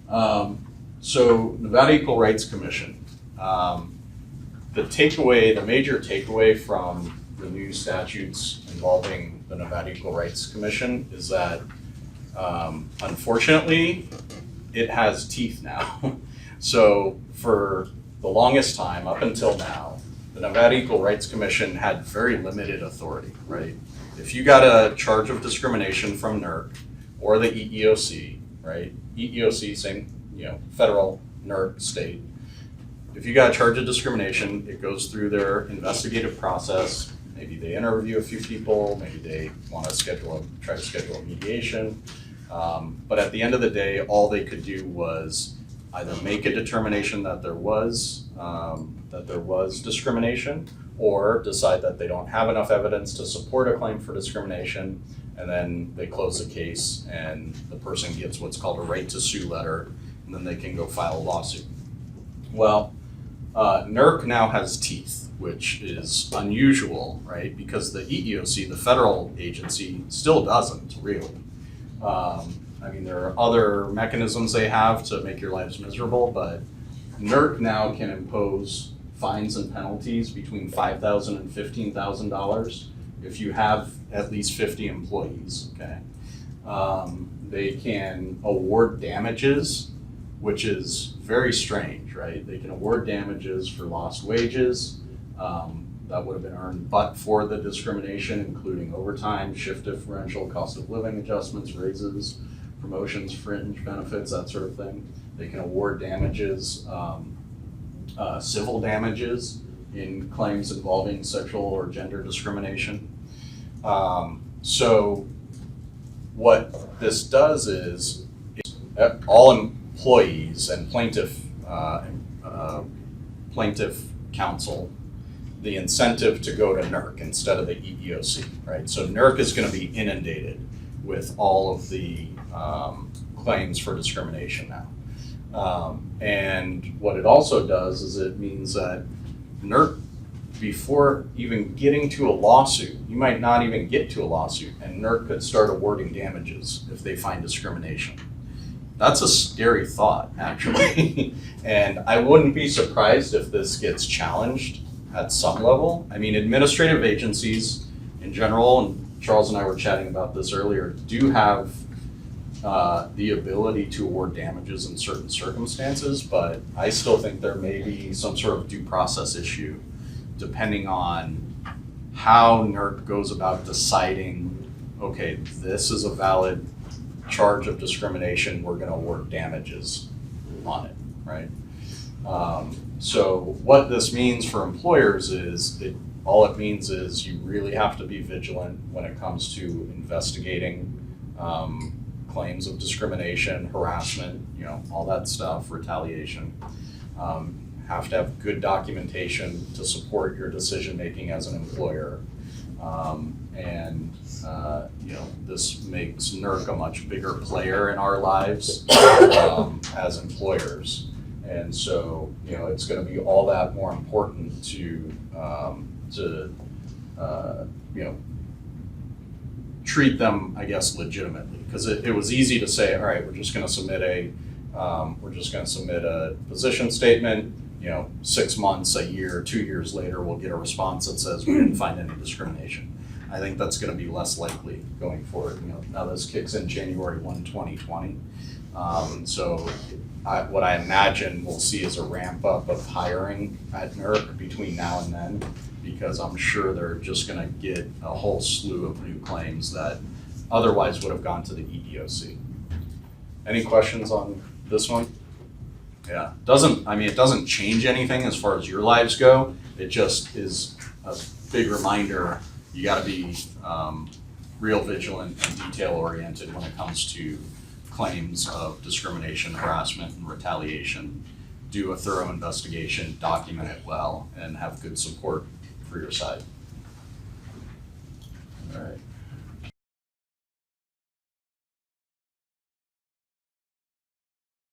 So Nevada Equal Rights Commission, the major takeaway from the new statutes involving the Nevada Equal Rights Commission is that unfortunately it has teeth now. So for the longest time, up until now, the Nevada Equal Rights Commission had very limited authority, right? If you got a charge of discrimination from NERC or the EEOC, right? EEOC saying, federal, NERC, state. If you got a charge of discrimination, it goes through their investigative process. Maybe they interview a few people, maybe they want to try to schedule a mediation. But at the end of the day, all they could do was either make a determination that there was discrimination, or decide that they don't have enough evidence to support a claim for discrimination, and then they close the case and the person gets what's called a right to sue letter, and then they can go file a lawsuit. Well, NERC now has teeth, which is unusual, right? Because the EEOC, the federal agency, still doesn't really. There are other mechanisms they have to make your lives miserable, but NERC now can impose fines and penalties between $5,000 and $15,000 if you have at least 50 employees, okay? They can award damages, which is very strange, right? They can award damages for lost wages that would have been earned but for the discrimination, including overtime, shift differential, cost of living adjustments, raises, promotions, fringe benefits, that sort of thing. They can award damages, civil damages in claims involving sexual or gender discrimination. So what this does is all employees and plaintiff counsel the incentive to go to NERC instead of the EEOC, right? So NERC is going to be inundated with all of the claims for discrimination now. And what it also does is it means that NERC, before even getting to a lawsuit, you might not even get to a lawsuit, and NERC could start awarding damages if they find discrimination. That's a scary thought, actually. And I wouldn't be surprised if this gets challenged at some level. I mean, administrative agencies in general, and Charles and I were chatting about this earlier, do have the ability to award damages in certain circumstances, but I still think there may be some sort of due process issue depending on how NERC goes about deciding, okay, this is a valid charge of discrimination, we're going to award damages on it, right? So what this means for employers is, all it means is you really have to be vigilant when it comes to investigating claims of discrimination, harassment, all that stuff, retaliation. Have to have good documentation to support your decision-making as an employer. This makes NERC a much bigger player in our lives as employers. And so, it's going to be all that more important to treat them, I guess, legitimately. Because it was easy to say, all right, we're just going to submit a position statement. 6 months, a year, 2 years later, we'll get a response that says we didn't find any discrimination. I think that's going to be less likely going forward. Now this kicks in January 1, 2020. What I imagine we'll see is a ramp up of hiring at NERC between now and then, because I'm sure they're just going to get a whole slew of new claims that otherwise would have gone to the EEOC. Any questions on this one? Yeah, it doesn't change anything as far as your lives go. It just is a big reminder, you got to be real vigilant and detail oriented when it comes to claims of discrimination, harassment, and retaliation. Do a thorough investigation, document it well, and have good support for your side. All right.